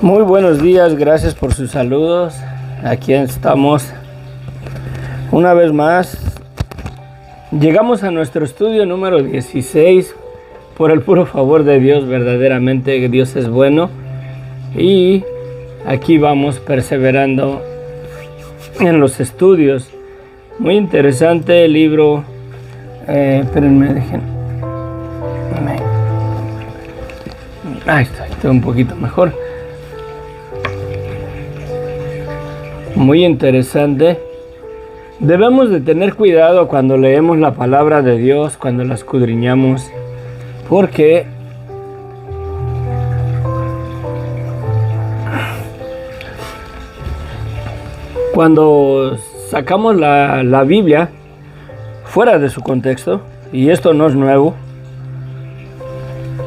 Muy buenos días, gracias por sus saludos. Aquí estamos una vez más. Llegamos a nuestro estudio número 16. Por el puro favor de Dios, verdaderamente Dios es bueno. Y aquí vamos perseverando en los estudios. Muy interesante el libro. Espérenme, ahí está un poquito mejor. Muy interesante. Debemos de tener cuidado cuando leemos la palabra de Dios, cuando la escudriñamos, porque cuando sacamos la Biblia fuera de su contexto, y esto no es nuevo,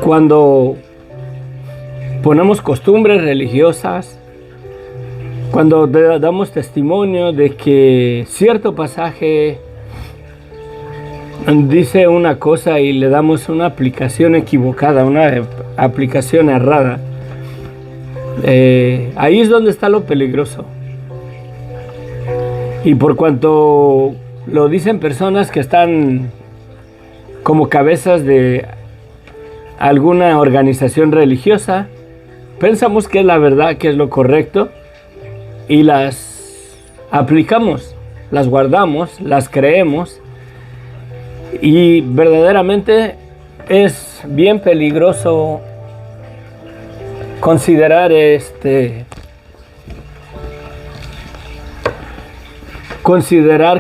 cuando ponemos costumbres religiosas, cuando damos testimonio de que cierto pasaje dice una cosa y le damos una aplicación equivocada, una aplicación errada, ahí es donde está lo peligroso. Y por cuanto lo dicen personas que están como cabezas de alguna organización religiosa, pensamos que es la verdad, que es lo correcto, y las aplicamos, las guardamos, las creemos, y verdaderamente es bien peligroso considerar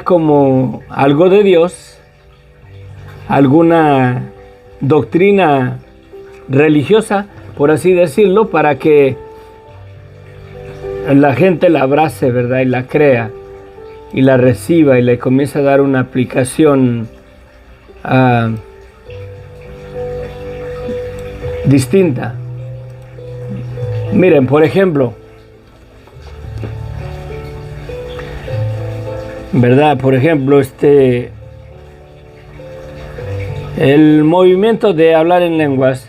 como algo de Dios alguna doctrina religiosa, por así decirlo, para que la gente la abrace, ¿verdad? Y la crea y la reciba y le comienza a dar una aplicación distinta. Miren, por ejemplo, ¿verdad? Por ejemplo, el movimiento de hablar en lenguas.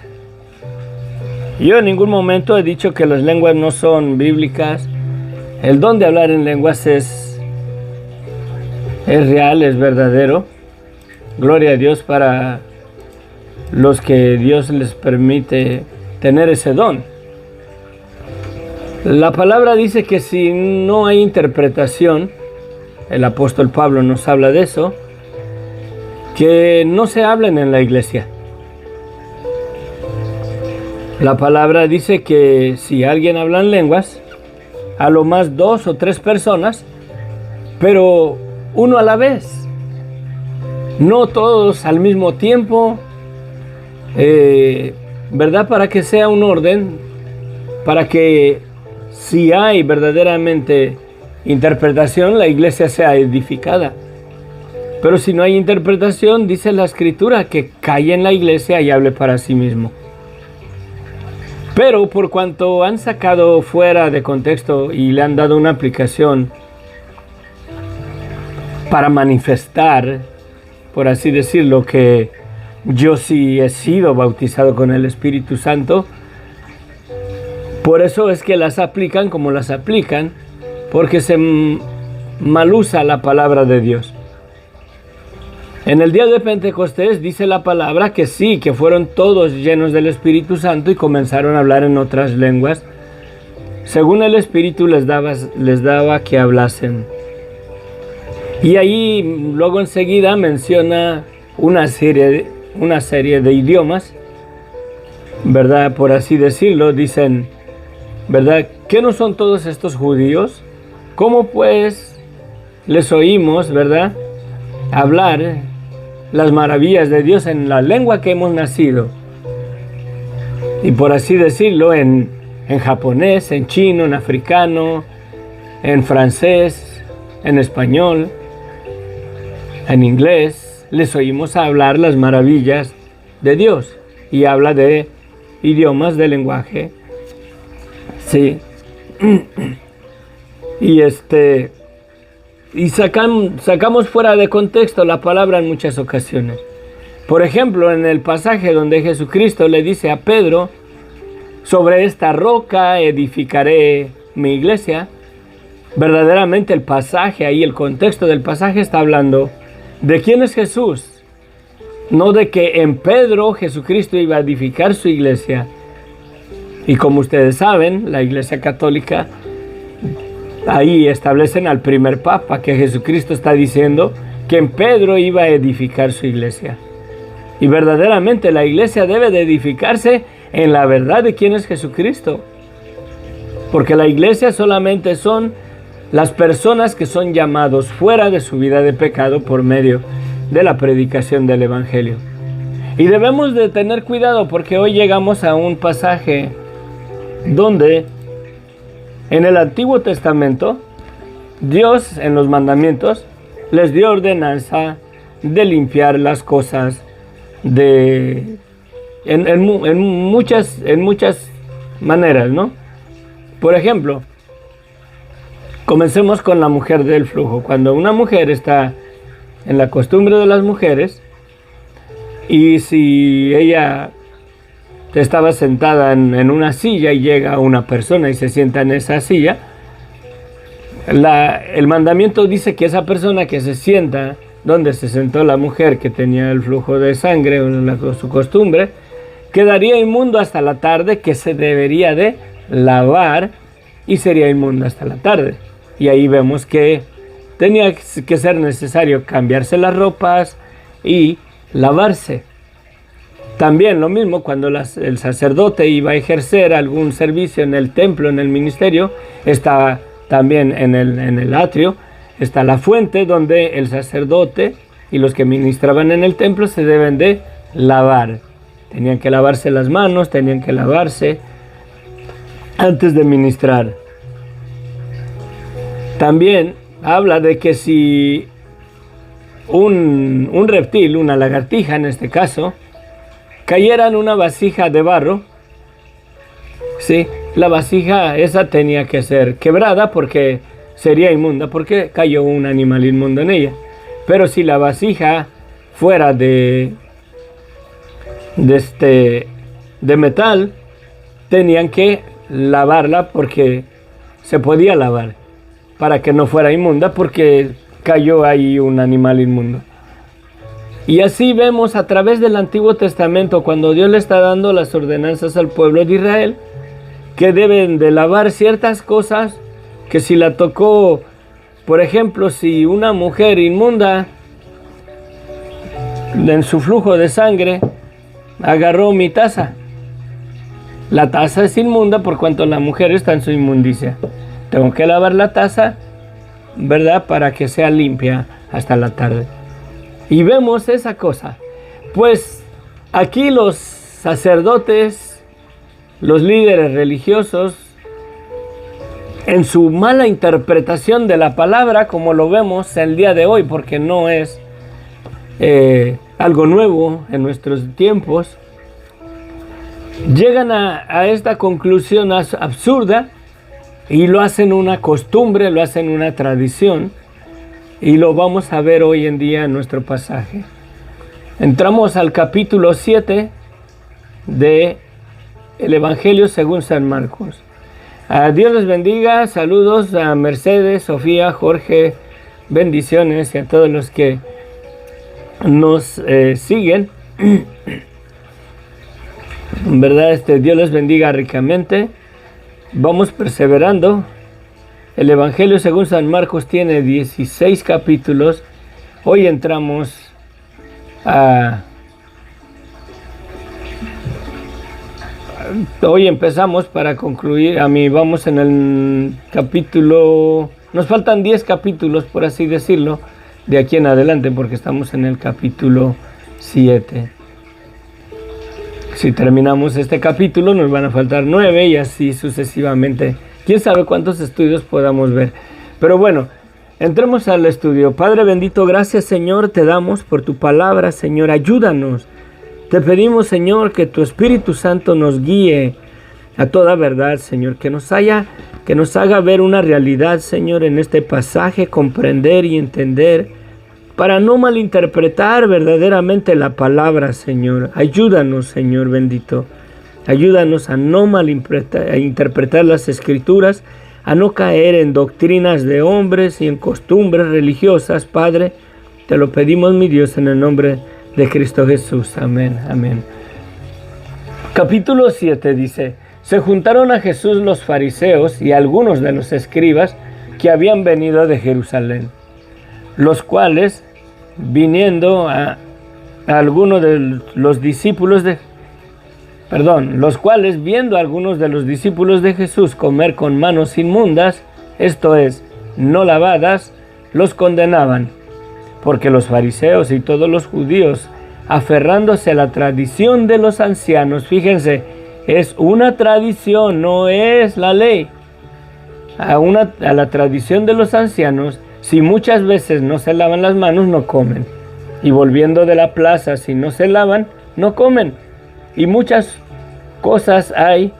Yo en ningún momento he dicho que las lenguas no son bíblicas. El don de hablar en lenguas es real, es verdadero. Gloria a Dios para los que Dios les permite tener ese don. La palabra dice que si no hay interpretación, el apóstol Pablo nos habla de eso, que no se hablen en la iglesia. La palabra dice que si alguien habla en lenguas, a lo más 2 o 3 personas, pero uno a la vez, no todos al mismo tiempo, ¿verdad? Para que sea un orden, para que si hay verdaderamente interpretación, la iglesia sea edificada. Pero si no hay interpretación, dice la Escritura que calle en la iglesia y hable para sí mismo. Pero por cuanto han sacado fuera de contexto y le han dado una aplicación para manifestar, por así decirlo, que yo sí he sido bautizado con el Espíritu Santo, por eso es que las aplican como las aplican, porque se malusa la palabra de Dios. En el día de Pentecostés dice la palabra que sí, que fueron todos llenos del Espíritu Santo y comenzaron a hablar en otras lenguas, según el Espíritu les daba que hablasen. Y ahí luego enseguida menciona una serie de idiomas, ¿verdad? Por así decirlo, dicen, ¿verdad? ¿Qué no son todos estos judíos? ¿Cómo pues les oímos, verdad, hablar las maravillas de Dios en la lengua que hemos nacido? Y por así decirlo, en japonés, en chino, en africano, en francés, en español, en inglés, les oímos hablar las maravillas de Dios. Y habla de idiomas, de lenguaje. Sí. Y sacamos fuera de contexto la palabra en muchas ocasiones. Por ejemplo, en el pasaje donde Jesucristo le dice a Pedro sobre esta roca edificaré mi iglesia. Verdaderamente el pasaje ahí, el contexto del pasaje está hablando de quién es Jesús. No de que en Pedro Jesucristo iba a edificar su iglesia. Y como ustedes saben, la Iglesia Católica, ahí establecen al primer papa, que Jesucristo está diciendo que en Pedro iba a edificar su iglesia. Y verdaderamente la iglesia debe de edificarse en la verdad de quién es Jesucristo. Porque la iglesia solamente son las personas que son llamados fuera de su vida de pecado por medio de la predicación del Evangelio. Y debemos de tener cuidado porque hoy llegamos a un pasaje donde en el Antiguo Testamento Dios en los mandamientos les dio ordenanza de limpiar las cosas en muchas maneras, ¿no? Por ejemplo, comencemos con la mujer del flujo. Cuando una mujer está en la costumbre de las mujeres y si ella estaba sentada en una silla y llega una persona y se sienta en esa silla, el mandamiento dice que esa persona que se sienta donde se sentó la mujer que tenía el flujo de sangre o su costumbre, quedaría inmundo hasta la tarde, que se debería de lavar y sería inmunda hasta la tarde. Y ahí vemos que tenía que ser necesario cambiarse las ropas y lavarse. También lo mismo cuando el sacerdote iba a ejercer algún servicio en el templo, en el ministerio, está también en el atrio, está la fuente donde el sacerdote y los que ministraban en el templo se deben de lavar. Tenían que lavarse las manos, tenían que lavarse antes de ministrar. También habla de que si un reptil, una lagartija en este caso, cayera en una vasija de barro, sí, la vasija esa tenía que ser quebrada porque sería inmunda, porque cayó un animal inmundo en ella. Pero si la vasija fuera de metal, tenían que lavarla porque se podía lavar, para que no fuera inmunda, porque cayó ahí un animal inmundo. Y así vemos a través del Antiguo Testamento, cuando Dios le está dando las ordenanzas al pueblo de Israel, que deben de lavar ciertas cosas, que si la tocó, por ejemplo, si una mujer inmunda en su flujo de sangre agarró mi taza, la taza es inmunda por cuanto la mujer está en su inmundicia. Tengo que lavar la taza, ¿verdad?, para que sea limpia hasta la tarde. Y vemos esa cosa. Pues aquí los sacerdotes, los líderes religiosos, en su mala interpretación de la palabra, como lo vemos el día de hoy, porque no es algo nuevo en nuestros tiempos, llegan a esta conclusión absurda y lo hacen una costumbre, lo hacen una tradición. Y lo vamos a ver hoy en día en nuestro pasaje. Entramos al capítulo 7 del Evangelio según San Marcos. Dios les bendiga. Saludos a Mercedes, Sofía, Jorge. Bendiciones y a todos los que nos siguen. En verdad, Dios les bendiga ricamente. Vamos perseverando. El Evangelio según San Marcos tiene 16 capítulos. Hoy entramos Hoy empezamos para concluir. Vamos en el capítulo... Nos faltan 10 capítulos, por así decirlo, de aquí en adelante, porque estamos en el capítulo 7. Si terminamos este capítulo, nos van a faltar 9 y así sucesivamente. Quién sabe cuántos estudios podamos ver. Pero bueno, entremos al estudio. Padre bendito, gracias, Señor, te damos por tu palabra, Señor. Ayúdanos. Te pedimos, Señor, que tu Espíritu Santo nos guíe a toda verdad, Señor. Que nos haga ver una realidad, Señor, en este pasaje, comprender y entender, para no malinterpretar verdaderamente la palabra, Señor. Ayúdanos, Señor bendito. Ayúdanos a no interpretar las Escrituras, a no caer en doctrinas de hombres y en costumbres religiosas, Padre. Te lo pedimos, mi Dios, en el nombre de Cristo Jesús. Amén, amén. Capítulo 7 dice: se juntaron a Jesús los fariseos y algunos de los escribas que habían venido de Jerusalén, los cuales, viendo a algunos de los discípulos de Jesús comer con manos inmundas, esto es, no lavadas, los condenaban, porque los fariseos y todos los judíos, aferrándose a la tradición de los ancianos, fíjense, es una tradición, no es la ley, a la tradición de los ancianos, si muchas veces no se lavan las manos, no comen. Y volviendo de la plaza, si no se lavan, no comen. Y muchas cosas hay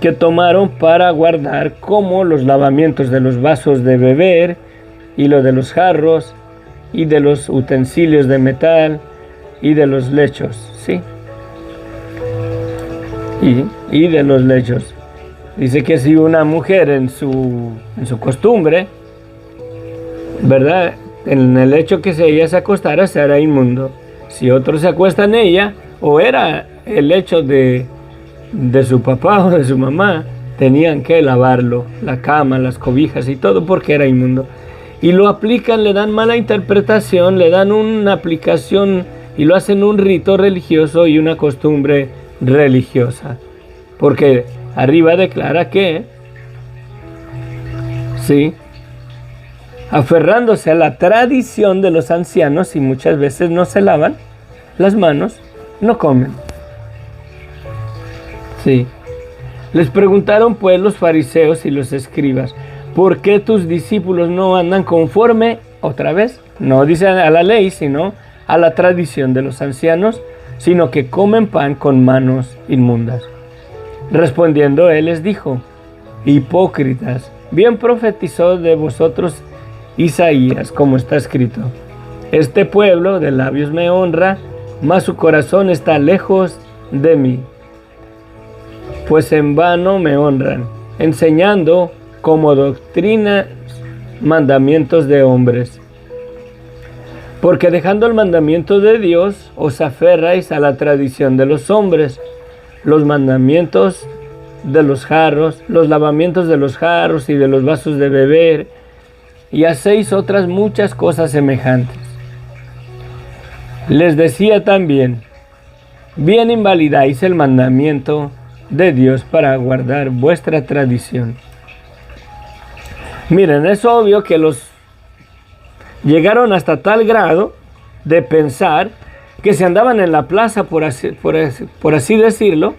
que tomaron para guardar, como los lavamientos de los vasos de beber, y lo de los jarros, y de los utensilios de metal, y de los lechos, ¿sí? Y de los lechos. Dice que si una mujer en su costumbre, ¿verdad?, en el hecho que ella se acostara, será inmundo. Si otro se acuesta en ella, o era el hecho de su papá o de su mamá, tenían que lavarlo, la cama, las cobijas y todo, porque era inmundo. Y lo aplican, le dan mala interpretación, le dan una aplicación y lo hacen un rito religioso y una costumbre religiosa. Porque arriba declara que, sí, aferrándose a la tradición de los ancianos, y muchas veces no se lavan las manos, no comen. Sí. Les preguntaron pues los fariseos y los escribas: ¿por qué tus discípulos no andan conforme, otra vez, no dice a la ley, sino a la tradición de los ancianos, sino que comen pan con manos inmundas? Respondiendo él les dijo: hipócritas, bien profetizó de vosotros Isaías, como está escrito: este pueblo de labios me honra, mas su corazón está lejos de mí. Pues en vano me honran, enseñando como doctrina mandamientos de hombres. Porque dejando el mandamiento de Dios, os aferráis a la tradición de los hombres, los mandamientos de los jarros, los lavamientos de los jarros y de los vasos de beber, y hacéis otras muchas cosas semejantes. Les decía también: bien invalidáis el mandamiento de Dios para guardar vuestra tradición. Miren, es obvio que los llegaron hasta tal grado de pensar que se andaban en la plaza, por así decirlo,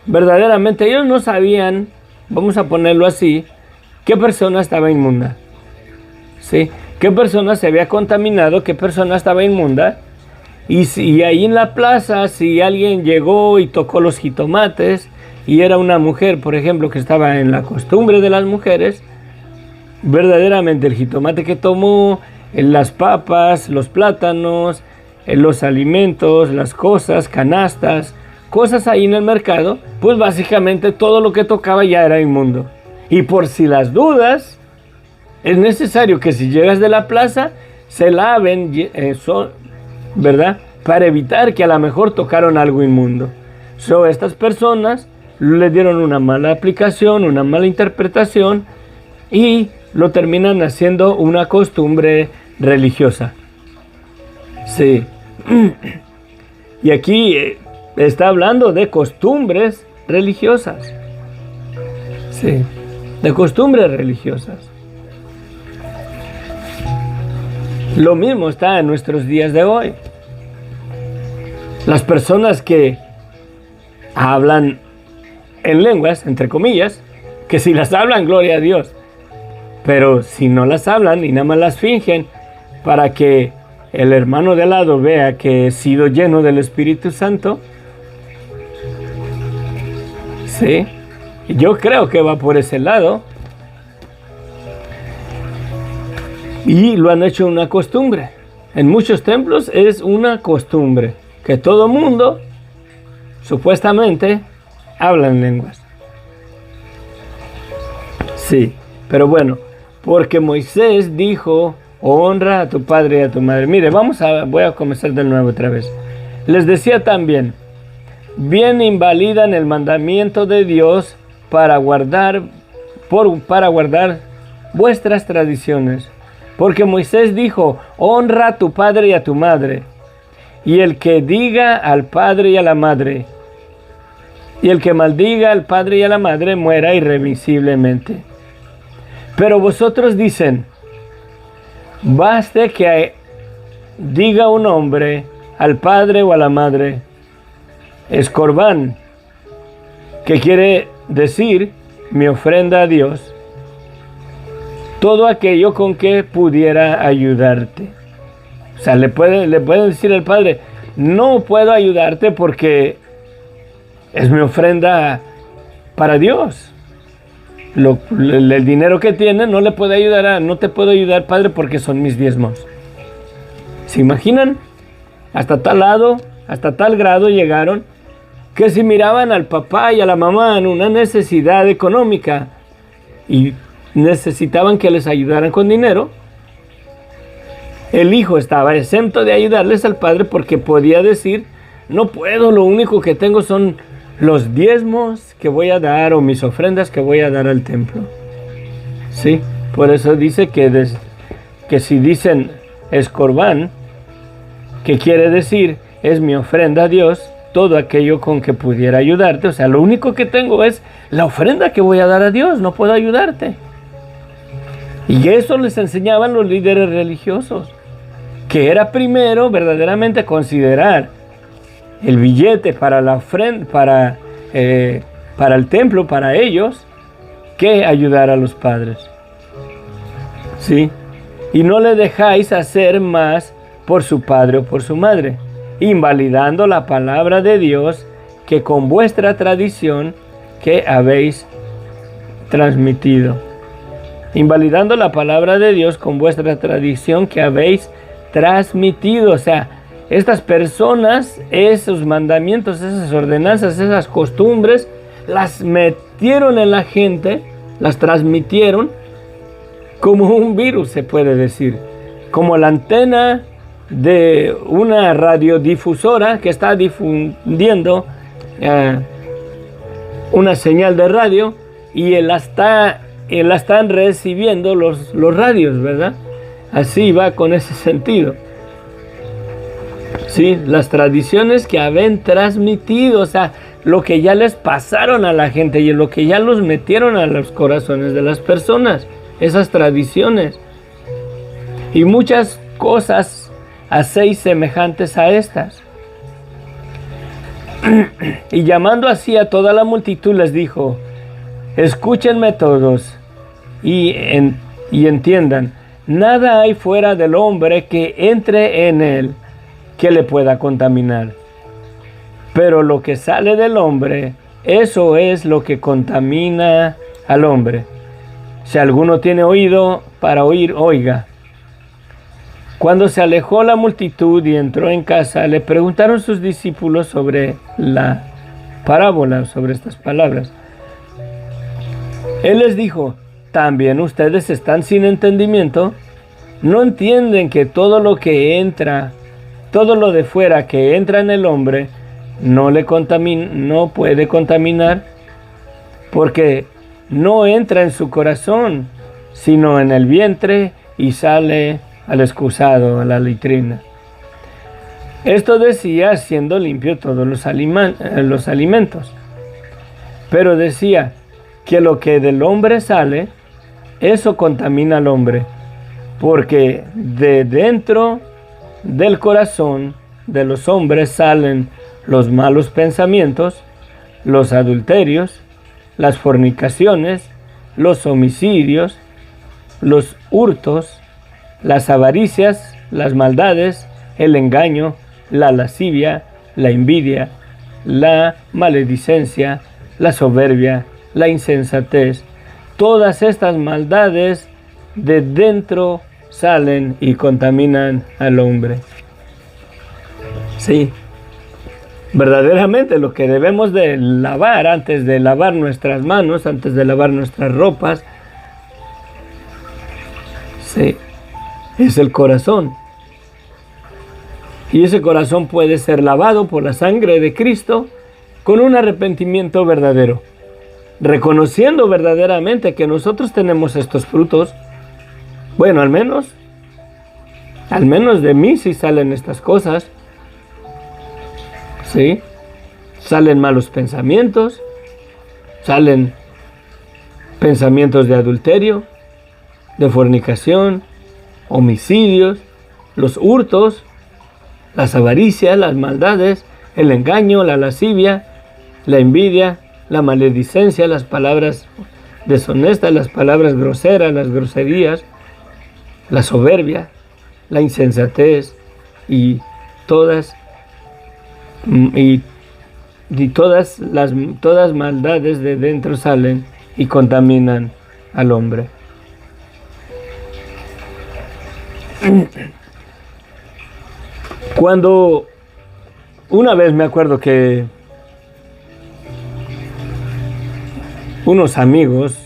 verdaderamente ellos no sabían, vamos a ponerlo así, qué persona estaba inmunda, ¿sí? Qué persona se había contaminado, qué persona estaba inmunda. Y ahí en la plaza, si alguien llegó y tocó los jitomates, y era una mujer, por ejemplo, que estaba en la costumbre de las mujeres, verdaderamente el jitomate que tomó, las papas, los plátanos, los alimentos, las cosas, canastas, cosas ahí en el mercado, pues básicamente todo lo que tocaba ya era inmundo. Y por si las dudas, es necesario que si llegas de la plaza, se laven, ¿verdad?, para evitar que a lo mejor tocaron algo inmundo. Estas personas le dieron una mala aplicación, una mala interpretación, y lo terminan haciendo una costumbre religiosa. Sí. Y aquí está hablando de costumbres religiosas. Sí, de costumbres religiosas. Lo mismo está en nuestros días de hoy. Las personas que hablan en lenguas, entre comillas, que si las hablan, gloria a Dios, pero si no las hablan y nada más las fingen para que el hermano de al lado vea que he sido lleno del Espíritu Santo, sí, yo creo que va por ese lado. Y lo han hecho una costumbre. En muchos templos es una costumbre que todo mundo supuestamente hablan lenguas. Sí, pero bueno, porque Moisés dijo, honra a tu padre y a tu madre. Mire, voy a comenzar de nuevo otra vez. Les decía también, bien invalidan el mandamiento de Dios para guardar vuestras tradiciones. Porque Moisés dijo, honra a tu padre y a tu madre. Y el que diga al padre y a la madre, y el que maldiga al padre y a la madre, muera irremisiblemente. Pero vosotros dicen, baste que diga un hombre al padre o a la madre, escorbán, que quiere decir mi ofrenda a Dios, todo aquello con que pudiera ayudarte. O sea, le puede decir al padre, no puedo ayudarte porque es mi ofrenda para Dios. El dinero que tiene no te puedo ayudar, padre, porque son mis diezmos. ¿Se imaginan? Hasta tal grado llegaron, que si miraban al papá y a la mamá en una necesidad económica y necesitaban que les ayudaran con dinero, el hijo estaba exento de ayudarles al padre porque podía decir, no puedo, lo único que tengo son los diezmos que voy a dar o mis ofrendas que voy a dar al templo. Sí, por eso dice que si dicen escorbán, que quiere decir es mi ofrenda a Dios, todo aquello con que pudiera ayudarte. O sea, lo único que tengo es la ofrenda que voy a dar a Dios, no puedo ayudarte. Y eso les enseñaban los líderes religiosos, que era primero verdaderamente considerar el billete para la ofrenda, para el templo, para ellos, que ayudar a los padres. ¿Sí? Y no le dejáis hacer más por su padre o por su madre, invalidando la palabra de Dios que con vuestra tradición que habéis transmitido. Invalidando la palabra de Dios con vuestra tradición que habéis transmitido. O sea, estas personas, esos mandamientos, esas ordenanzas, esas costumbres, las metieron en la gente, las transmitieron como un virus, se puede decir, como la antena de una radiodifusora que está difundiendo una señal de radio y la están recibiendo los radios, ¿verdad? Así va con ese sentido. Sí, las tradiciones que habían transmitido, o sea, lo que ya les pasaron a la gente y lo que ya los metieron a los corazones de las personas, esas tradiciones. Y muchas cosas hacéis semejantes a estas. Y llamando así a toda la multitud les dijo, escúchenme todos y entiendan, nada hay fuera del hombre que entre en él que le pueda contaminar. Pero lo que sale del hombre, eso es lo que contamina al hombre. Si alguno tiene oído para oír, oiga. Cuando se alejó la multitud y entró en casa, le preguntaron sus discípulos sobre la parábola, sobre estas palabras. Él les dijo, ¿también ustedes están sin entendimiento? ¿No entienden que todo lo de fuera que entra en el hombre no puede contaminar? Porque no entra en su corazón, sino en el vientre y sale al excusado, a la letrina. Esto decía siendo limpio todos los alimentos. Pero decía que lo que del hombre sale, eso contamina al hombre, porque de dentro del corazón de los hombres salen los malos pensamientos, los adulterios, las fornicaciones, los homicidios, los hurtos, las avaricias, las maldades, el engaño, la lascivia, la envidia, la maledicencia, la soberbia, la insensatez. Todas estas maldades de dentro salen y contaminan al hombre. Sí. verdaderamente lo que debemos de lavar antes de lavar nuestras manos, antes de lavar nuestras ropas, sí, es el corazón. Y ese corazón puede ser lavado por la sangre de Cristo con un arrepentimiento verdadero, reconociendo verdaderamente que nosotros tenemos estos frutos. Bueno, al menos de mí sí salen estas cosas. Sí, salen malos pensamientos, salen pensamientos de adulterio, de fornicación, homicidios, los hurtos, las avaricias, las maldades, el engaño, la lascivia, la envidia, la maledicencia, las palabras deshonestas, las palabras groseras, las groserías, la soberbia, la insensatez y todas maldades de dentro salen y contaminan al hombre. Cuando una vez me acuerdo que unos amigos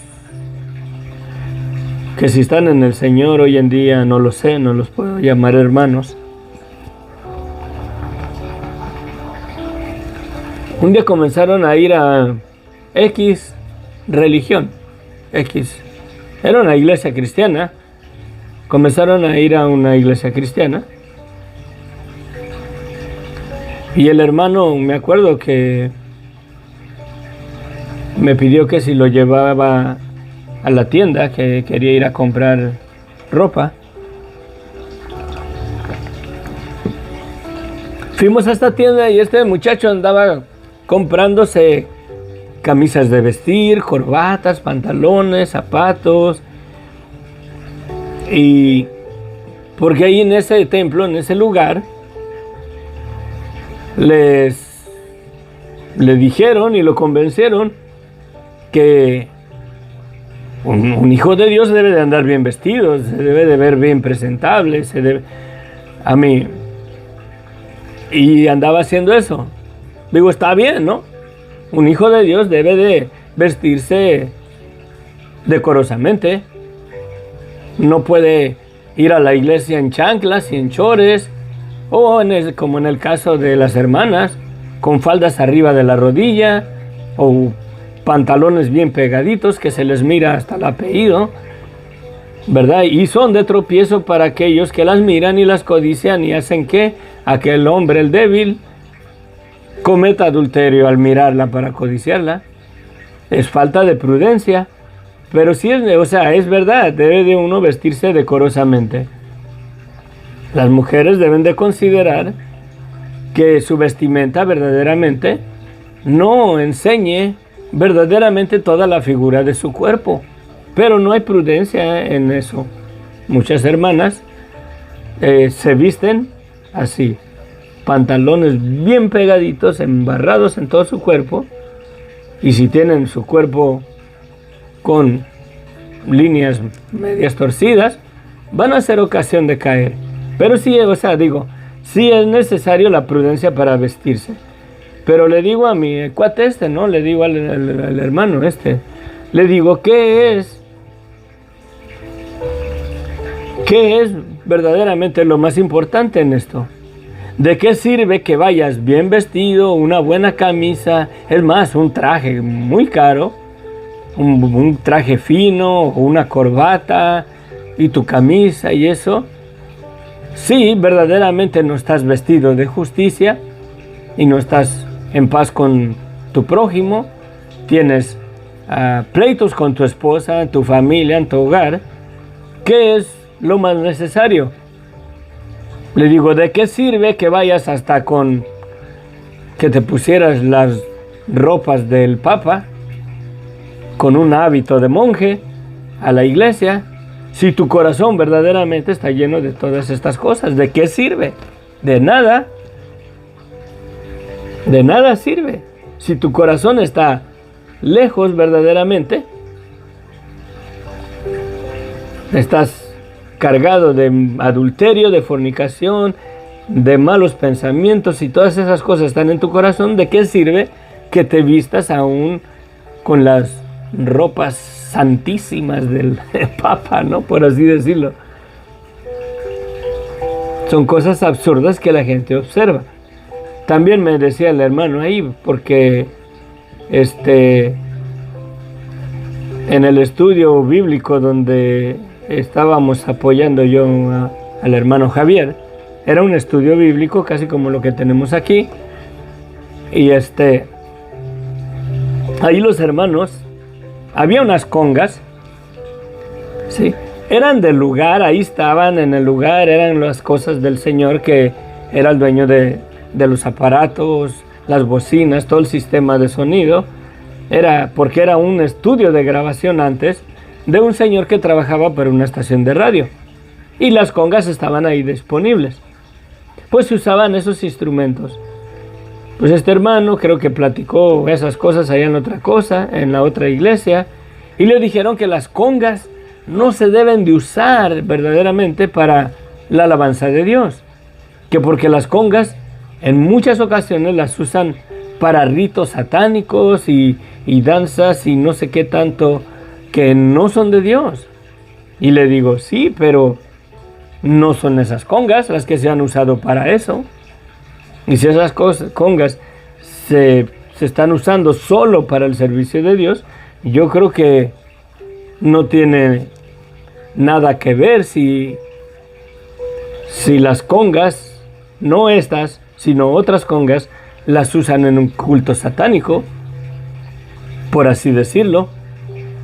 que si están en el Señor hoy en día no lo sé, no los puedo llamar hermanos, un día comenzaron a ir a X religión, era una iglesia cristiana, comenzaron a ir a una iglesia cristiana. Y el hermano, me acuerdo que me pidió que si lo llevaba a la tienda, que quería ir a comprar ropa. Fuimos a esta tienda y este muchacho andaba comprándose camisas de vestir, corbatas, pantalones, zapatos. Y porque ahí en ese templo, en ese lugar, le dijeron y lo convencieron que un hijo de Dios debe de andar bien vestido, se debe de ver bien presentable, y andaba haciendo eso. Digo, está bien, ¿no? Un hijo de Dios debe de vestirse decorosamente. No puede ir a la iglesia en chanclas y en chores, o como en el caso de las hermanas, con faldas arriba de la rodilla, o pantalones bien pegaditos que se les mira hasta el apellido, ¿verdad? Y son de tropiezo para aquellos que las miran y las codician y hacen que aquel hombre, el débil, cometa adulterio al mirarla para codiciarla. Es falta de prudencia, pero sí es verdad, debe de uno vestirse decorosamente. Las mujeres deben de considerar que su vestimenta verdaderamente no enseñe verdaderamente toda la figura de su cuerpo, pero no hay prudencia en eso. Muchas hermanas se visten así, pantalones bien pegaditos, embarrados en todo su cuerpo, y si tienen su cuerpo con líneas medias torcidas, van a ser ocasión de caer. Pero sí, sí es necesario la prudencia para vestirse. Pero le digo a mi cuate ¿no? Le digo al hermano le digo, ¿qué es verdaderamente lo más importante en esto? ¿De qué sirve que vayas bien vestido, una buena camisa, es más, un traje muy caro, un traje fino, una corbata y tu camisa y eso? Si verdaderamente no estás vestido de justicia y no estás en paz con tu prójimo, tienes pleitos con tu esposa, tu familia, en tu hogar, ¿qué es lo más necesario? Le digo, ¿de qué sirve que vayas hasta con que te pusieras las ropas del Papa, con un hábito de monje, a la iglesia, si tu corazón verdaderamente está lleno de todas estas cosas? ¿De qué sirve? De nada. De nada sirve. Si tu corazón está lejos verdaderamente, estás cargado de adulterio, de fornicación, de malos pensamientos y todas esas cosas están en tu corazón, ¿de qué sirve que te vistas aún con las ropas santísimas del Papa, ¿no? Por así decirlo. Son cosas absurdas que la gente observa. También me decía el hermano ahí, porque en el estudio bíblico donde estábamos apoyando yo al hermano Javier, era un estudio bíblico casi como lo que tenemos aquí, y ahí los hermanos, había unas congas, ¿sí? Eran del lugar, ahí estaban en el lugar, eran las cosas del Señor, que era el dueño de los aparatos, las bocinas, todo el sistema de sonido. Porque era un estudio de grabación antes de un señor que trabajaba para una estación de radio, y las congas estaban ahí disponibles. Pues se usaban esos instrumentos. Pues este hermano creo que platicó esas cosas allá en la otra iglesia, y le dijeron que las congas no se deben de usar verdaderamente para la alabanza de Dios, que porque las congas en muchas ocasiones las usan para ritos satánicos y danzas y no sé qué tanto, que no son de Dios. Y le digo, sí, pero no son esas congas las que se han usado para eso. Y si esas congas se están usando solo para el servicio de Dios, yo creo que no tiene nada que ver si las congas, no estas, sino otras congas, las usan en un culto satánico, por así decirlo.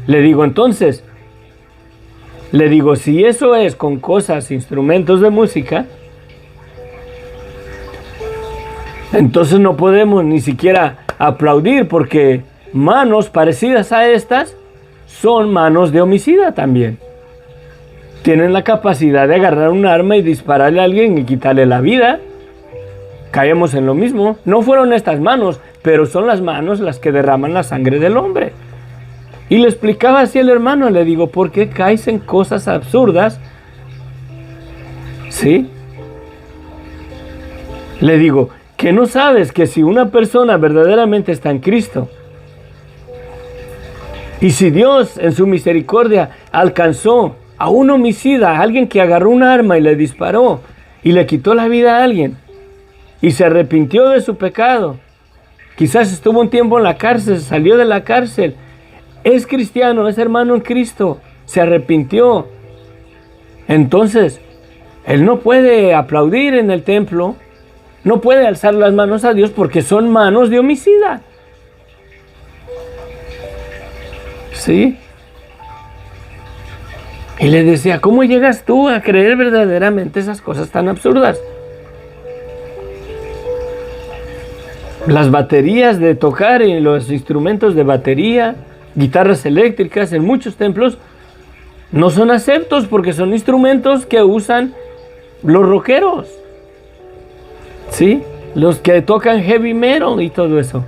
Le digo entonces, si eso es con cosas, instrumentos de música, entonces no podemos ni siquiera aplaudir, porque manos parecidas a estas son manos de homicida también. Tienen la capacidad de agarrar un arma y dispararle a alguien y quitarle la vida. Caemos en lo mismo. No fueron estas manos, pero son las manos las que derraman la sangre del hombre. Y le explicaba así al hermano, le digo, ¿por qué caes en cosas absurdas? ¿Sí? Le digo, que no sabes que si una persona verdaderamente está en Cristo, y si Dios en su misericordia alcanzó a un homicida, a alguien que agarró un arma y le disparó y le quitó la vida a alguien, y se arrepintió de su pecado, quizás estuvo un tiempo en la cárcel, salió de la cárcel, es cristiano, es hermano en Cristo, se arrepintió, entonces él no puede aplaudir en el templo, no puede alzar las manos a Dios, porque son manos de homicida. ¿Sí? Y le decía, ¿cómo llegas tú a creer verdaderamente esas cosas tan absurdas? Las baterías de tocar y los instrumentos de batería, guitarras eléctricas en muchos templos no son aceptos, porque son instrumentos que usan los rockeros, ¿sí? Los que tocan heavy metal y todo eso.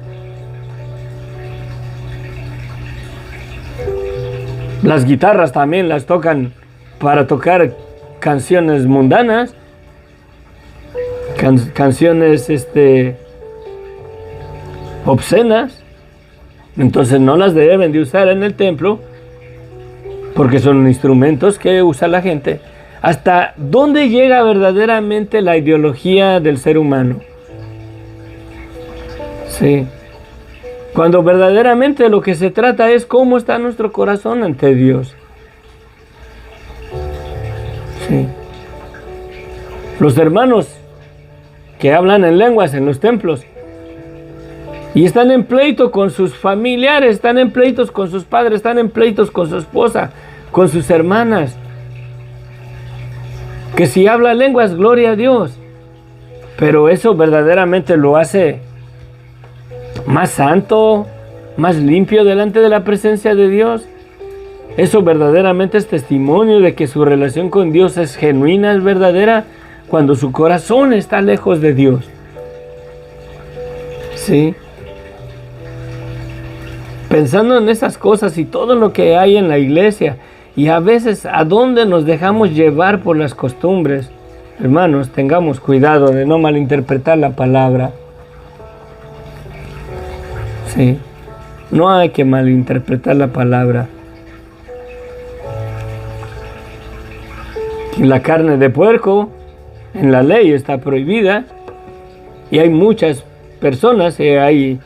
Las guitarras también las tocan para tocar canciones mundanas, canciones obscenas. Entonces no las deben de usar en el templo, porque son instrumentos que usa la gente. ¿Hasta dónde llega verdaderamente la ideología del ser humano? Sí. Cuando verdaderamente lo que se trata es cómo está nuestro corazón ante Dios. Sí. Los hermanos que hablan en lenguas en los templos y están en pleito con sus familiares, están en pleitos con sus padres, están en pleitos con su esposa, con sus hermanas. Que si habla lenguas, gloria a Dios. Pero eso verdaderamente lo hace más santo, más limpio delante de la presencia de Dios. Eso verdaderamente es testimonio de que su relación con Dios es genuina, es verdadera, cuando su corazón está lejos de Dios. Sí. Pensando en esas cosas y todo lo que hay en la iglesia, y a veces a dónde nos dejamos llevar por las costumbres, Hermanos, tengamos cuidado de no malinterpretar la palabra. Sí, no hay que malinterpretar la palabra. La carne de puerco en la ley está prohibida y hay muchas personas, hay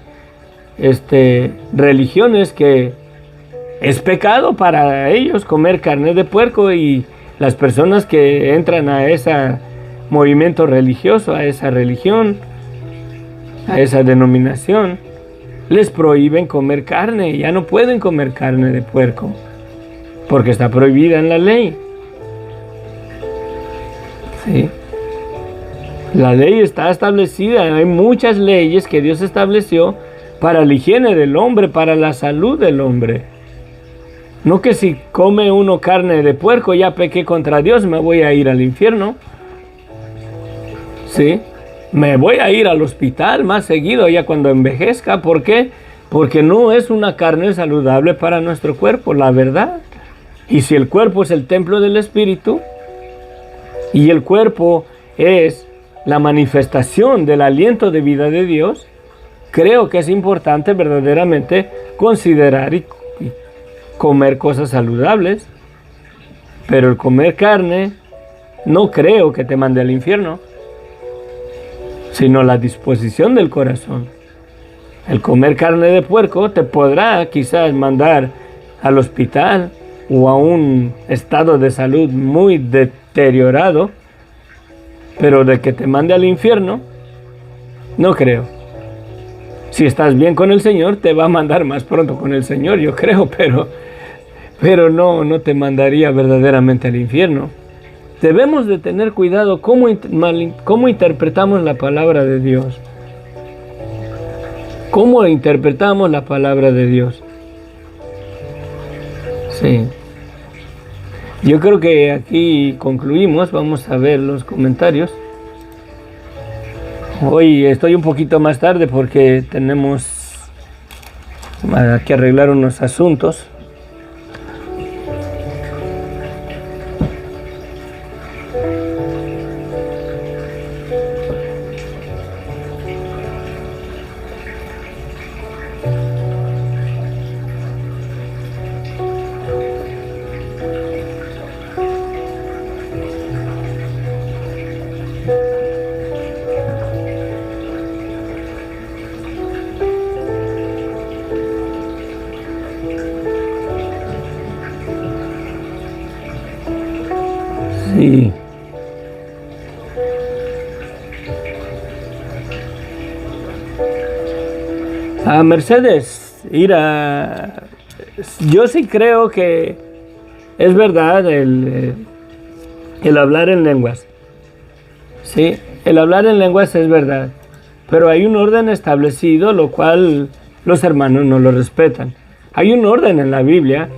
religiones que es pecado para ellos comer carne de puerco, y las personas que entran a ese movimiento religioso, a esa religión, a esa denominación, les prohíben comer carne. Ya no pueden comer carne de puerco porque está prohibida en la ley. ¿Sí? La ley está establecida, hay muchas leyes que Dios estableció para la higiene del hombre, para la salud del hombre. No que si come uno carne de puerco ya pequé contra Dios, me voy a ir al infierno. ¿Sí? Me voy a ir al hospital más seguido ya cuando envejezca. ¿Por qué? Porque no es una carne saludable para nuestro cuerpo, la verdad. Y si el cuerpo es el templo del Espíritu, y el cuerpo es la manifestación del aliento de vida de Dios, creo que es importante verdaderamente considerar y comer cosas saludables. Pero el comer carne no creo que te mande al infierno, sino la disposición del corazón. El comer carne de puerco te podrá quizás mandar al hospital o a un estado de salud muy deteriorado, pero de que te mande al infierno, no creo. Si estás bien con el Señor, te va a mandar más pronto con el Señor, yo creo, pero no te mandaría verdaderamente al infierno. Debemos de tener cuidado cómo interpretamos la palabra de Dios. ¿Cómo interpretamos la palabra de Dios? Sí. Yo creo que aquí concluimos. Vamos a ver los comentarios. Hoy estoy un poquito más tarde porque tenemos que arreglar unos asuntos. Sí. A Mercedes, yo sí creo que es verdad el hablar en lenguas. Sí, el hablar en lenguas es verdad, pero hay un orden establecido, lo cual los hermanos no lo respetan. Hay un orden en la Biblia,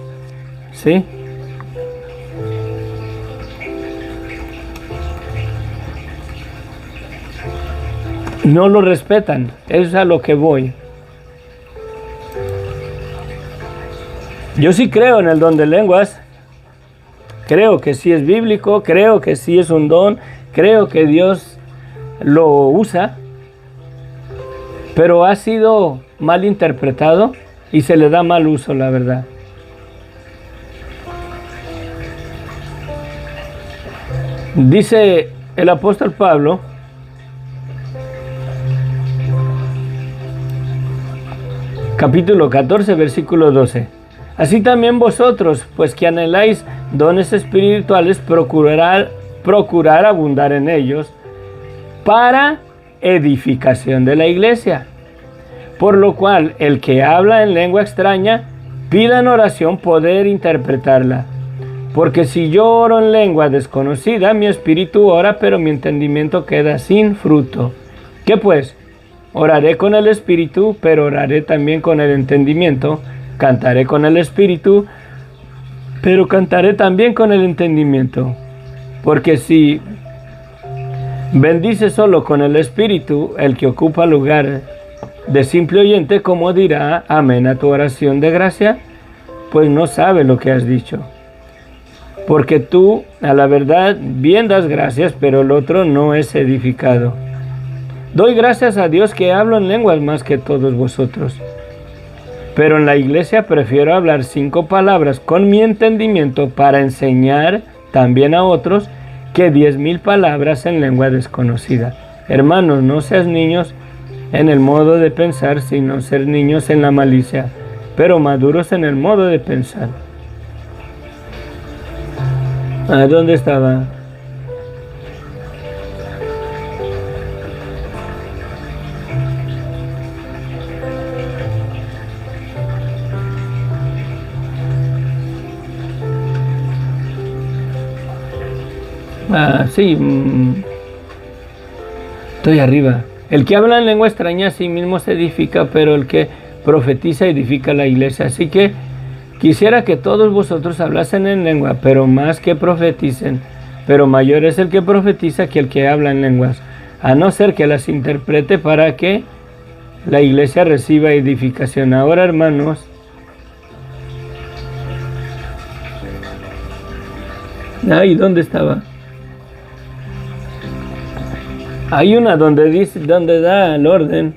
¿sí? No lo respetan, es a lo que voy. Yo sí creo en el don de lenguas, creo que sí es bíblico, creo que sí es un don, creo que Dios lo usa, pero ha sido mal interpretado y se le da mal uso, la verdad. Dice el apóstol Pablo, capítulo 14, versículo 12. Así también vosotros, pues que anheláis dones espirituales, procurar abundar en ellos para edificación de la iglesia. Por lo cual, el que habla en lengua extraña, pida en oración poder interpretarla. Porque si yo oro en lengua desconocida, mi espíritu ora, pero mi entendimiento queda sin fruto. ¿Qué pues? Oraré con el espíritu, pero oraré también con el entendimiento. Cantaré con el espíritu, pero cantaré también con el entendimiento. Porque si bendice solo con el espíritu, el que ocupa lugar de simple oyente, ¿cómo dirá amén a tu oración de gracia? Pues no sabe lo que has dicho. porque tú a la verdad bien das gracias, pero el otro no es edificado. Doy gracias a Dios que hablo en lenguas más que todos vosotros. Pero en la iglesia prefiero hablar 5 palabras con mi entendimiento para enseñar también a otros que 10,000 palabras en lengua desconocida. Hermanos, no seas niños en el modo de pensar, sino ser niños en la malicia, pero maduros en el modo de pensar. ¿Dónde estaba? Sí, estoy arriba. El que habla en lengua extraña a sí mismo se edifica, pero el que profetiza edifica la iglesia. Así que quisiera que todos vosotros hablasen en lengua, pero más que profeticen. Pero mayor es el que profetiza que el que habla en lenguas, a no ser que las interprete para que la iglesia reciba edificación. Ahora, hermanos, ¿y dónde estaba? Hay una donde da el orden.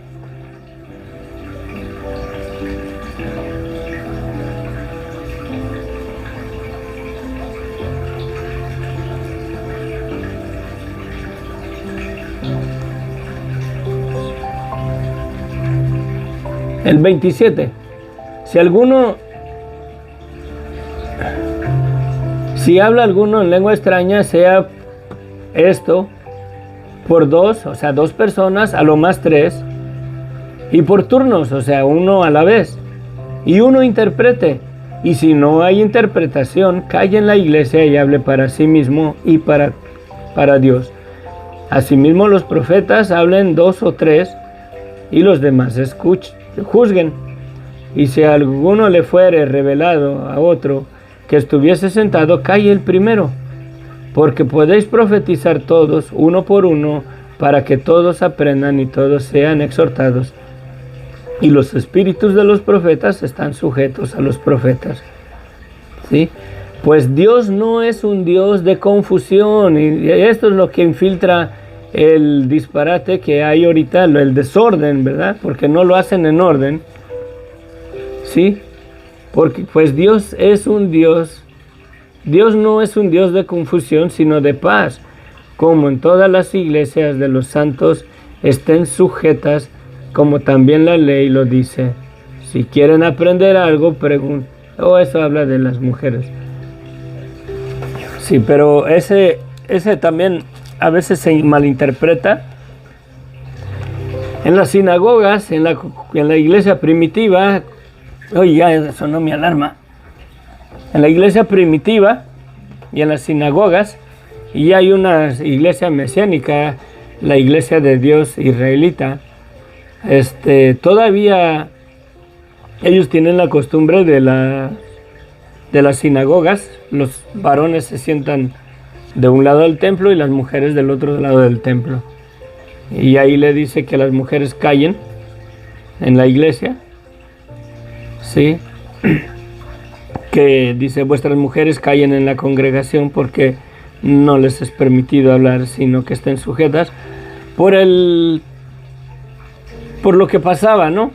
El 27. Si habla alguno en lengua extraña, sea esto por 2, o sea, 2 personas, a lo más 3, y por turnos, o sea, uno a la vez, y uno interprete. Y si no hay interpretación, calle en la iglesia y hable para sí mismo y para Dios. Asimismo, los profetas hablen 2 o 3, y los demás juzguen. Y si a alguno le fuere revelado a otro que estuviese sentado, calle el primero. Porque podéis profetizar todos, uno por uno, para que todos aprendan y todos sean exhortados. Y los espíritus de los profetas están sujetos a los profetas. ¿Sí? Pues Dios no es un Dios de confusión. Y esto es lo que infiltra el disparate que hay ahorita, el desorden, ¿verdad? Porque no lo hacen en orden. ¿Sí? Porque pues Dios es un Dios. Dios no es un Dios de confusión, sino de paz, como en todas las iglesias de los santos estén sujetas, como también la ley lo dice. Si quieren aprender algo, pregunten. Eso habla de las mujeres. Sí, pero ese también a veces se malinterpreta. En las sinagogas, en la iglesia primitiva, ya sonó mi alarma. En la iglesia primitiva y en las sinagogas, y hay una iglesia mesiánica, la iglesia de Dios israelita, todavía ellos tienen la costumbre de las sinagogas. Los varones se sientan de un lado del templo y las mujeres del otro lado del templo. Y ahí le dice que las mujeres callen en la iglesia. Sí. Que dice, vuestras mujeres callen en la congregación porque no les es permitido hablar, sino que estén sujetas por lo que pasaba, ¿no?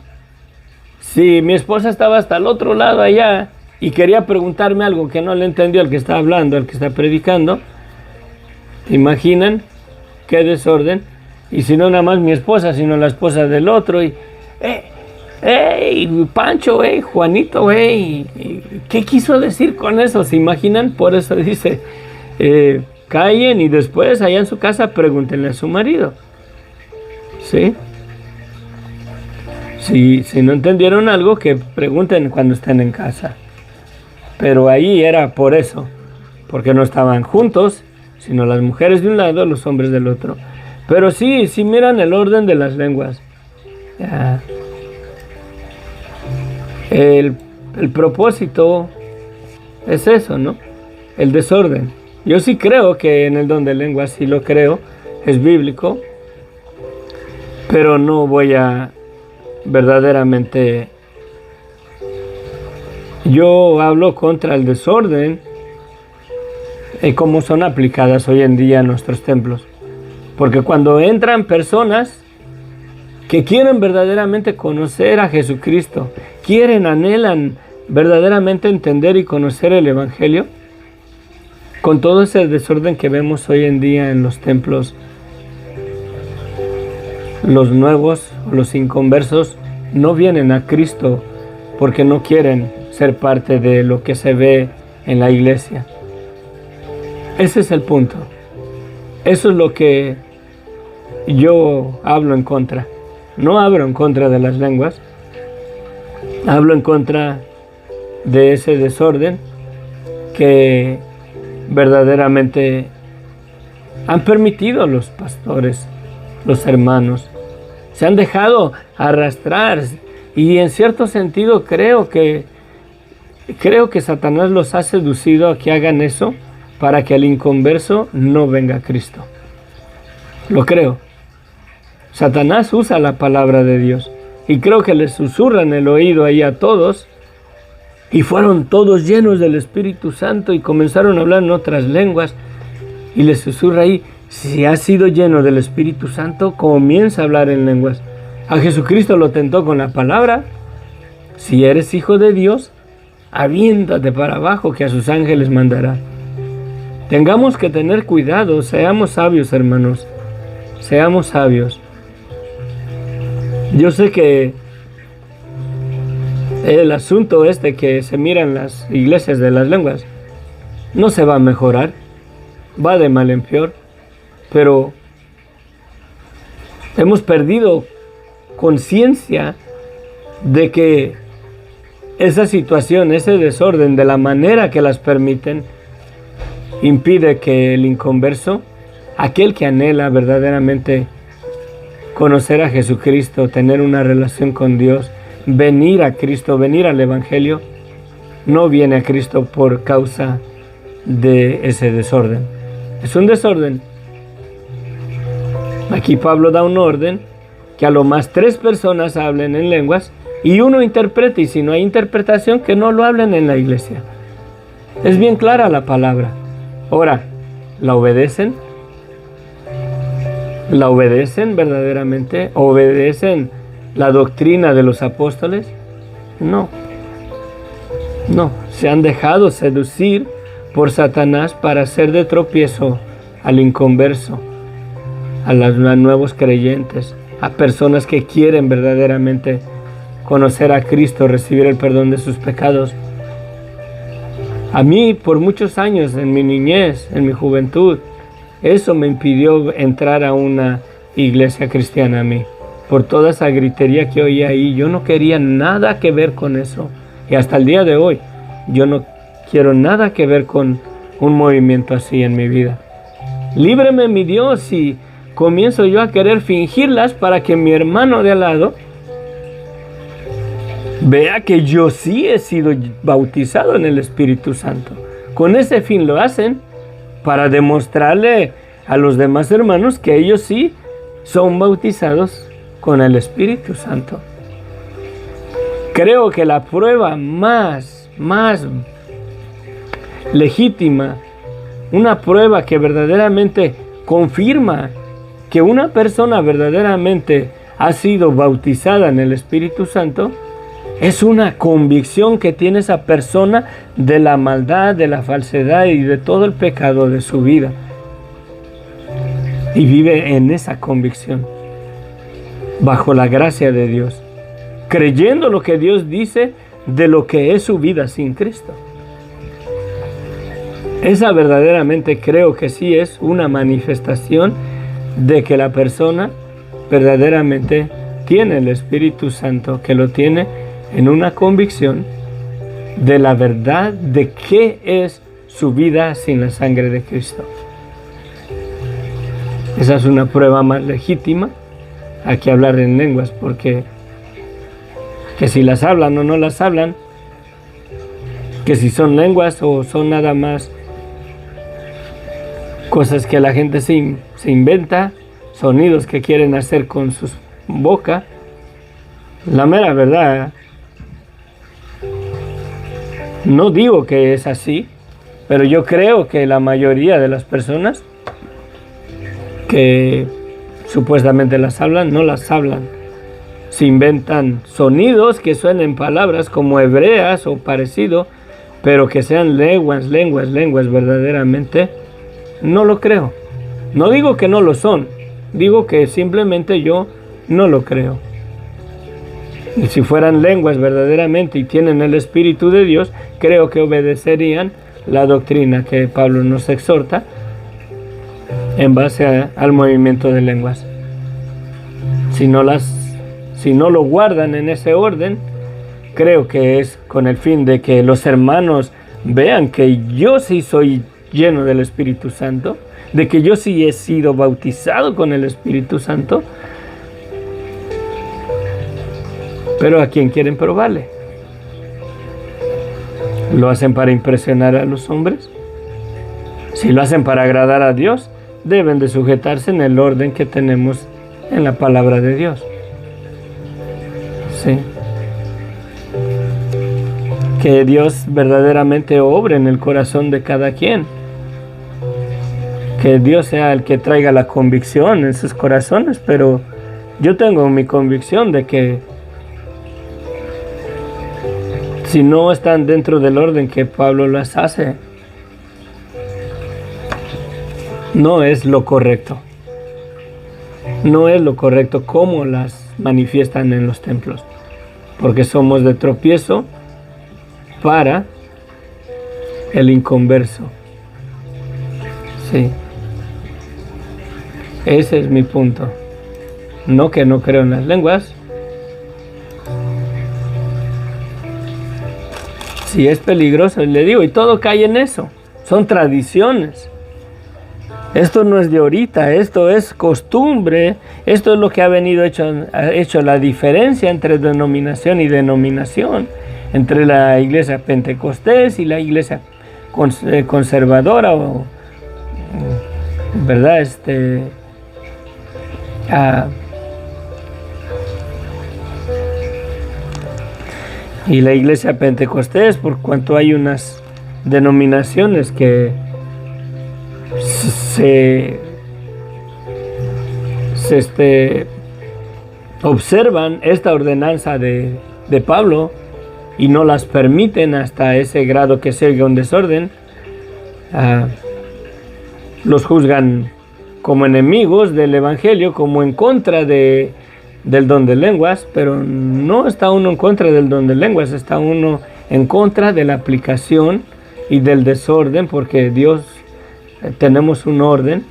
Si mi esposa estaba hasta el otro lado allá y quería preguntarme algo que no le entendió al que está hablando, al que está predicando, ¿te imaginan qué desorden? Y si no nada más mi esposa, sino la esposa del otro, y Pancho, Juanito, ¿qué quiso decir con eso? ¿Se imaginan? Por eso dice, callen y después allá en su casa pregúntenle a su marido. ¿Sí? Si no entendieron algo, que pregunten cuando estén en casa. Pero ahí era por eso, porque no estaban juntos, sino las mujeres de un lado, los hombres del otro. Pero sí miran el orden de las lenguas. Ya. El propósito es eso, ¿no? El desorden. Yo sí creo que en el don de lenguas, sí lo creo, es bíblico, pero no voy a verdaderamente... Yo hablo contra el desorden cómo son aplicadas hoy en día en nuestros templos. Porque cuando entran personas que quieren verdaderamente conocer a Jesucristo, anhelan verdaderamente entender y conocer el Evangelio, con todo ese desorden que vemos hoy en día en los templos, los nuevos, los inconversos, no vienen a Cristo porque no quieren ser parte de lo que se ve en la iglesia. Ese es el punto. Eso es lo que yo hablo en contra. No hablo en contra de las lenguas, hablo en contra de ese desorden que verdaderamente han permitido los pastores, los hermanos. Se han dejado arrastrar y en cierto sentido creo que Satanás los ha seducido a que hagan eso para que el inconverso no venga a Cristo. Lo creo. Satanás usa la palabra de Dios y creo que les susurran el oído ahí a todos y fueron todos llenos del Espíritu Santo y comenzaron a hablar en otras lenguas y les susurra ahí: si has sido lleno del Espíritu Santo, comienza a hablar en lenguas. A Jesucristo lo tentó con la palabra: si eres hijo de Dios, aviéntate para abajo, que a sus ángeles mandará. Tengamos que tener cuidado, seamos sabios, hermanos, seamos sabios. Yo sé que el asunto que se mira en las iglesias de las lenguas no se va a mejorar, va de mal en peor, pero hemos perdido conciencia de que esa situación, ese desorden, de la manera que las permiten, impide que el inconverso, aquel que anhela verdaderamente conocer a Jesucristo, tener una relación con Dios, venir a Cristo, venir al Evangelio, no viene a Cristo por causa de ese desorden. Es un desorden. Aquí Pablo da un orden: que a lo más 3 personas hablen en lenguas y uno interprete, y si no hay interpretación, que no lo hablen en la iglesia. Es bien clara la palabra. Ahora, ¿la obedecen? ¿La obedecen verdaderamente? ¿Obedecen la doctrina de los apóstoles? No. No, se han dejado seducir por Satanás para hacer de tropiezo al inconverso, a los nuevos creyentes, a personas que quieren verdaderamente conocer a Cristo, recibir el perdón de sus pecados. A mí, por muchos años, en mi niñez, en mi juventud, eso me impidió entrar a una iglesia cristiana a mí. Por toda esa gritería que oía ahí, yo no quería nada que ver con eso. Y hasta el día de hoy, yo no quiero nada que ver con un movimiento así en mi vida. Líbreme, mi Dios, si comienzo yo a querer fingirlas para que mi hermano de al lado vea que yo sí he sido bautizado en el Espíritu Santo. Con ese fin lo hacen, para demostrarle a los demás hermanos que ellos sí son bautizados con el Espíritu Santo. Creo que la prueba más legítima, una prueba que verdaderamente confirma que una persona verdaderamente ha sido bautizada en el Espíritu Santo, es una convicción que tiene esa persona de la maldad, de la falsedad y de todo el pecado de su vida. Y vive en esa convicción, bajo la gracia de Dios, creyendo lo que Dios dice de lo que es su vida sin Cristo. Esa verdaderamente creo que sí es una manifestación de que la persona verdaderamente tiene el Espíritu Santo, que lo tiene en una convicción de la verdad de qué es su vida sin la sangre de Cristo. Esa es una prueba más legítima a que hablar en lenguas, porque que si las hablan o no las hablan, que si son lenguas o son nada más cosas que la gente se inventa, sonidos que quieren hacer con su boca. La mera verdad, no digo que es así, Pero yo creo que la mayoría de las personas que supuestamente las hablan, no las hablan. Se inventan sonidos que suenen palabras como hebreas o parecido, pero que sean lenguas verdaderamente, no lo creo. No digo que no lo son, digo que simplemente yo no lo creo. Y si fueran lenguas verdaderamente y tienen el Espíritu de Dios, creo que obedecerían la doctrina que Pablo nos exhorta en base al movimiento de lenguas. Si no lo guardan en ese orden, creo que es con el fin de que los hermanos vean que yo sí soy lleno del Espíritu Santo, de que yo sí he sido bautizado con el Espíritu Santo. Pero ¿a quién quieren probarle? ¿Lo hacen para impresionar a los hombres? Si lo hacen para agradar a Dios, deben de sujetarse en el orden que tenemos en la palabra de Dios. Sí. Que Dios verdaderamente obre en el corazón de cada quien. Que Dios sea el que traiga la convicción en sus corazones, pero yo tengo mi convicción de que si no están dentro del orden que Pablo las hace, no es lo correcto. No es lo correcto como las manifiestan en los templos, porque somos de tropiezo para el inconverso. Sí. Ese es mi punto. No que no creo en las lenguas. Si es peligroso, le digo, y todo cae en eso. Son tradiciones. Esto no es de ahorita, esto es costumbre. Esto es lo que ha hecho la diferencia entre denominación y denominación, entre la iglesia pentecostés y la iglesia conservadora, ¿verdad? Y la iglesia pentecostés, por cuanto hay unas denominaciones que se observan esta ordenanza de Pablo y no las permiten hasta ese grado que se oiga un desorden, los juzgan como enemigos del evangelio, como en contra del don de lenguas, pero no está uno en contra del don de lenguas, está uno en contra de la aplicación y del desorden, porque Dios, tenemos un orden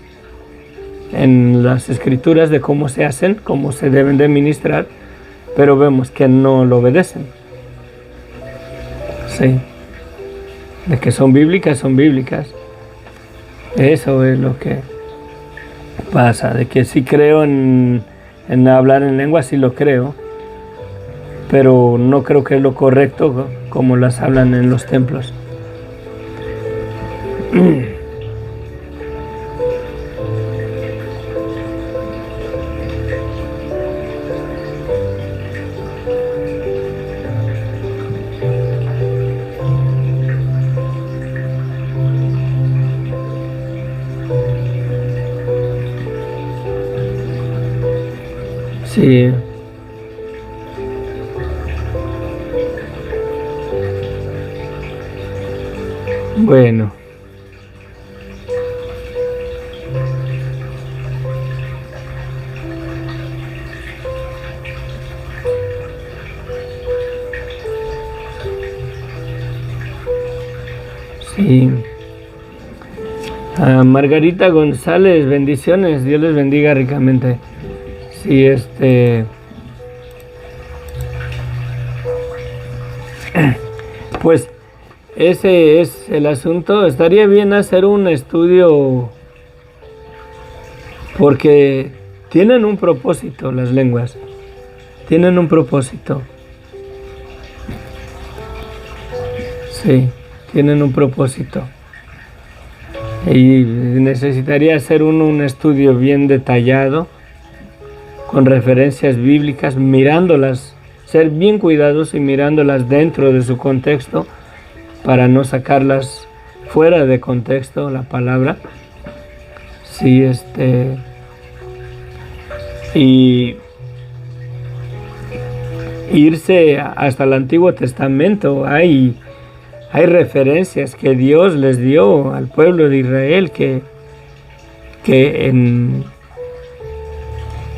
en las escrituras de cómo se hacen, cómo se deben de ministrar, pero vemos que no lo obedecen. Sí, de que son bíblicas, son bíblicas. Eso es lo que pasa, de que sí creo en hablar en lengua, sí lo creo, pero no creo que es lo correcto como las hablan en los templos. Sí. Bueno. Sí. A Margarita González, bendiciones, Dios les bendiga ricamente. Sí, pues ese es el asunto. Estaría bien hacer un estudio porque tienen un propósito las lenguas. Tienen un propósito. Sí, tienen un propósito. Y necesitaría hacer un estudio bien detallado, con referencias bíblicas, mirándolas, ser bien cuidadosos y mirándolas dentro de su contexto para no sacarlas fuera de contexto la palabra. Sí, y irse hasta el Antiguo Testamento, hay referencias que Dios les dio al pueblo de Israel que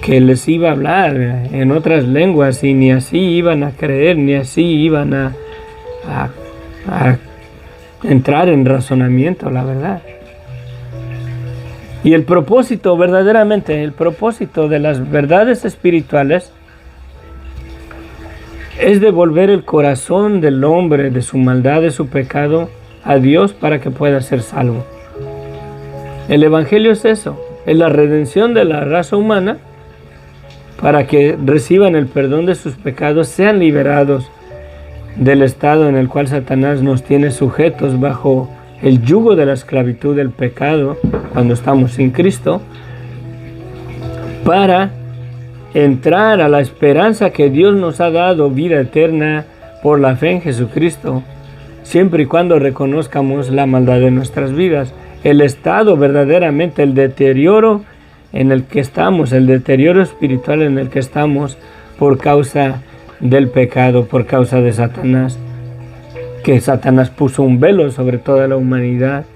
les iba a hablar en otras lenguas, y ni así iban a creer, ni así iban a entrar en razonamiento, la verdad. Y el propósito, verdaderamente, el propósito de las verdades espirituales es devolver el corazón del hombre de su maldad, de su pecado, a Dios para que pueda ser salvo. El Evangelio es eso, es la redención de la raza humana para que reciban el perdón de sus pecados, sean liberados del estado en el cual Satanás nos tiene sujetos bajo el yugo de la esclavitud del pecado cuando estamos sin Cristo, para entrar a la esperanza que Dios nos ha dado, vida eterna por la fe en Jesucristo, siempre y cuando reconozcamos la maldad de nuestras vidas, el estado verdaderamente, el deterioro en el que estamos, el deterioro espiritual en el que estamos por causa del pecado, por causa de Satanás, que Satanás puso un velo sobre toda la humanidad.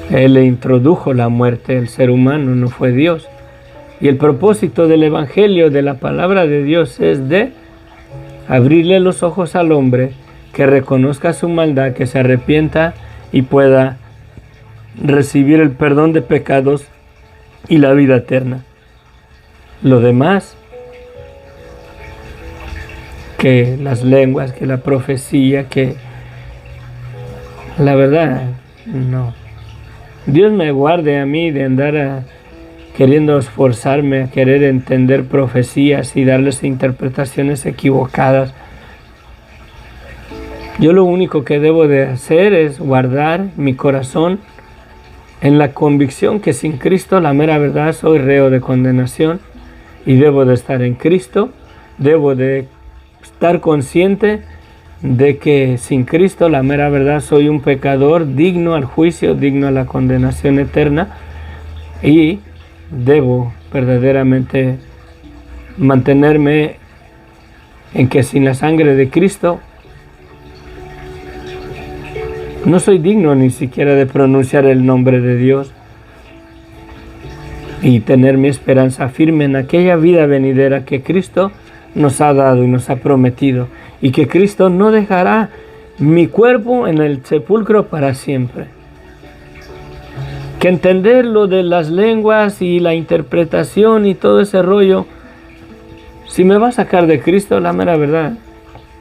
Él le introdujo la muerte al ser humano, no fue Dios. Y el propósito del Evangelio, de la palabra de Dios, es de abrirle los ojos al hombre, que reconozca su maldad, que se arrepienta y pueda recibir el perdón de pecados y la vida eterna. Lo demás, que las lenguas, que la profecía, que la verdad, no. Dios me guarde a mí de andar queriendo esforzarme a querer entender profecías y darles interpretaciones equivocadas. Yo lo único que debo de hacer es guardar mi corazón en la convicción que sin Cristo, la mera verdad, soy reo de condenación y debo de estar en Cristo. Debo de estar consciente de que sin Cristo, la mera verdad, soy un pecador digno al juicio, digno a la condenación eterna, y debo verdaderamente mantenerme en que sin la sangre de Cristo no soy digno ni siquiera de pronunciar el nombre de Dios, y tener mi esperanza firme en aquella vida venidera que Cristo nos ha dado y nos ha prometido, y que Cristo no dejará mi cuerpo en el sepulcro para siempre. Que entender lo de las lenguas y la interpretación y todo ese rollo, si me va a sacar de Cristo, la mera verdad,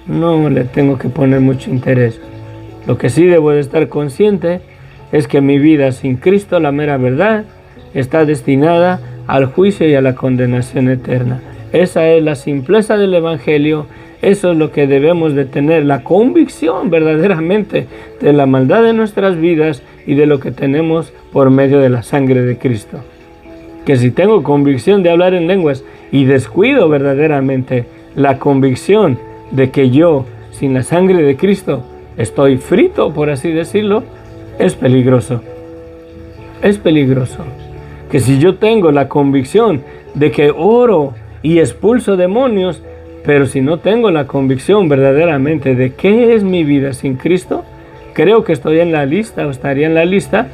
no le tengo que poner mucho interés. Lo que sí debo de estar consciente es que mi vida sin Cristo, la mera verdad, está destinada al juicio y a la condenación eterna. Esa es la simpleza del Evangelio. Eso es lo que debemos de tener, la convicción verdaderamente de la maldad de nuestras vidas y de lo que tenemos por medio de la sangre de Cristo. Que si tengo convicción de hablar en lenguas y descuido verdaderamente la convicción de que yo, sin la sangre de Cristo, estoy frito, por así decirlo, es peligroso. Es peligroso. Que si yo tengo la convicción de que oro y expulso demonios, pero si no tengo la convicción verdaderamente de qué es mi vida sin Cristo, creo que estoy en la lista, o estaría en la lista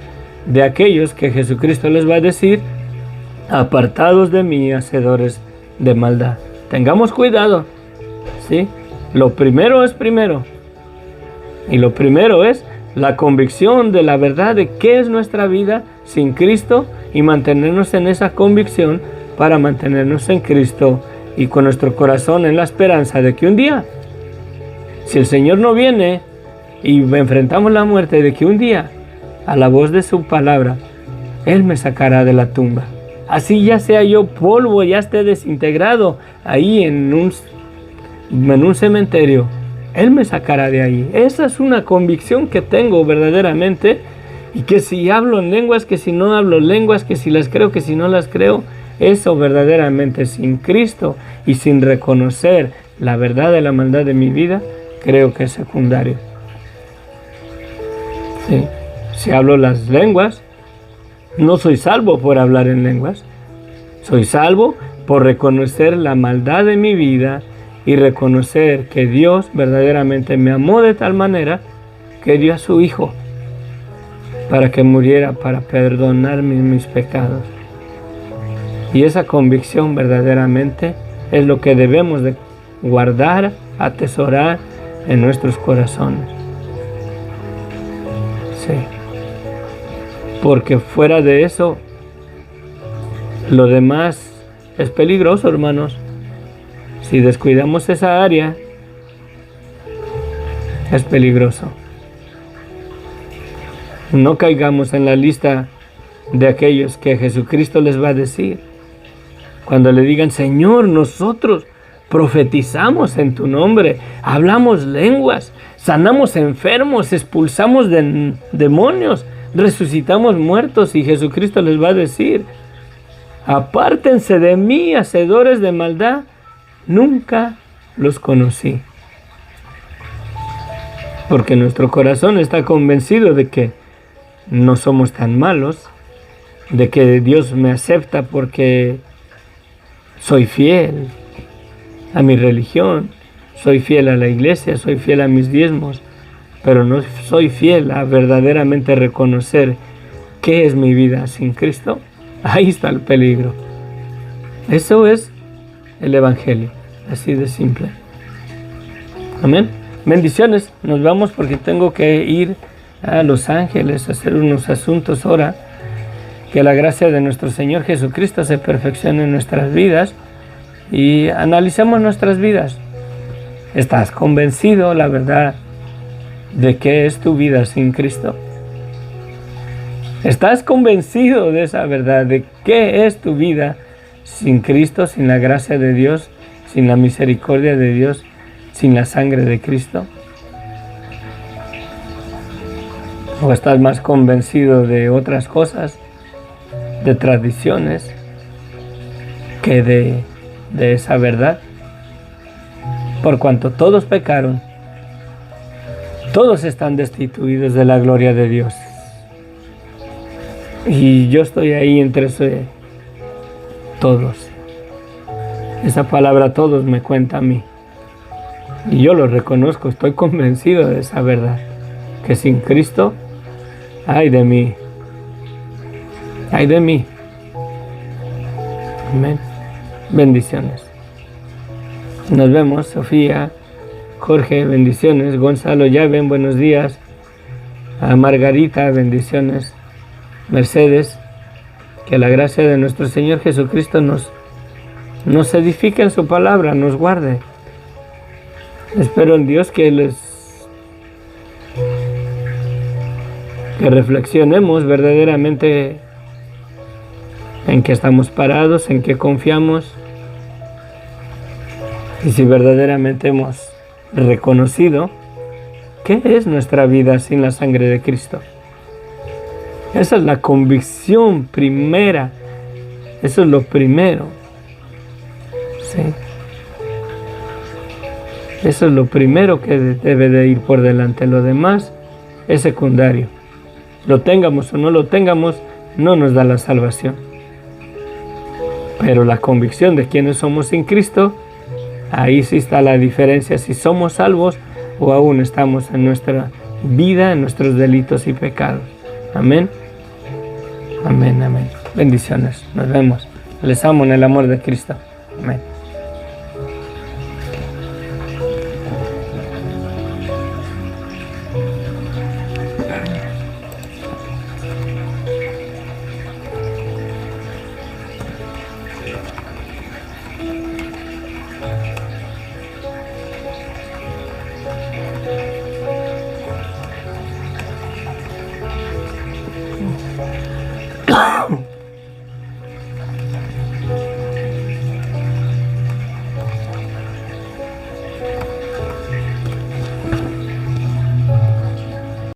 de aquellos que Jesucristo les va a decir: apartados de mí, hacedores de maldad. Tengamos cuidado, ¿sí? Lo primero es primero. Y lo primero es la convicción de la verdad de qué es nuestra vida sin Cristo, y mantenernos en esa convicción para mantenernos en Cristo y con nuestro corazón en la esperanza de que un día, si el Señor no viene y enfrentamos la muerte, de que un día, a la voz de su palabra, Él me sacará de la tumba. Así ya sea yo polvo, ya esté desintegrado ahí en un cementerio, Él me sacará de ahí. Esa es una convicción que tengo verdaderamente, y que si hablo en lenguas, que si no hablo lenguas, que si las creo, que si no las creo, eso verdaderamente sin Cristo y sin reconocer la verdad de la maldad de mi vida, creo que es secundario. Sí. Si hablo las lenguas, no soy salvo por hablar en lenguas. Soy salvo por reconocer la maldad de mi vida y reconocer que Dios verdaderamente me amó de tal manera que dio a su Hijo para que muriera, para perdonar mis pecados. Y esa convicción verdaderamente es lo que debemos de guardar, atesorar en nuestros corazones. Sí. Porque fuera de eso, lo demás es peligroso, hermanos. Si descuidamos esa área, es peligroso. No caigamos en la lista de aquellos que Jesucristo les va a decir. Cuando le digan, Señor, nosotros profetizamos en tu nombre, hablamos lenguas, sanamos enfermos, expulsamos demonios, resucitamos muertos, y Jesucristo les va a decir, apártense de mí, hacedores de maldad, nunca los conocí. Porque nuestro corazón está convencido de que no somos tan malos, de que Dios me acepta porque soy fiel a mi religión, soy fiel a la iglesia, soy fiel a mis diezmos, pero no soy fiel a verdaderamente reconocer qué es mi vida sin Cristo. Ahí está el peligro. Eso es el Evangelio, así de simple. Amén. Bendiciones. Nos vamos porque tengo que ir a Los Ángeles a hacer unos asuntos ahora. Que la gracia de nuestro Señor Jesucristo se perfeccione en nuestras vidas y analicemos nuestras vidas. ¿Estás convencido, la verdad, de qué es tu vida sin Cristo? ¿Estás convencido de esa verdad, de qué es tu vida sin Cristo, sin la gracia de Dios, sin la misericordia de Dios, sin la sangre de Cristo? ¿O estás más convencido de otras cosas, de tradiciones, que de esa verdad? Por cuanto todos pecaron, todos están destituidos de la gloria de Dios. Y yo estoy ahí entre todos. Esa palabra todos me cuenta a mí. Y yo lo reconozco, estoy convencido de esa verdad. Que sin Cristo, ay de mí. Ay de mí. Amén. Bendiciones. Nos vemos, Sofía, Jorge, bendiciones. Gonzalo, Yaven, buenos días. A Margarita, bendiciones. Mercedes, que la gracia de nuestro Señor Jesucristo nos edifique en su palabra, nos guarde. Espero en Dios que reflexionemos verdaderamente en qué estamos parados, en qué confiamos, y si verdaderamente hemos reconocido qué es nuestra vida sin la sangre de Cristo. Esa es la convicción primera, eso es lo primero. Sí. Eso es lo primero que debe de ir por delante. Lo demás es secundario. Lo tengamos o no lo tengamos, no nos da la salvación. Pero la convicción de quiénes somos sin Cristo, ahí sí está la diferencia, si somos salvos o aún estamos en nuestra vida, en nuestros delitos y pecados. Amén. Amén, amén. Bendiciones. Nos vemos. Les amo en el amor de Cristo. Amén.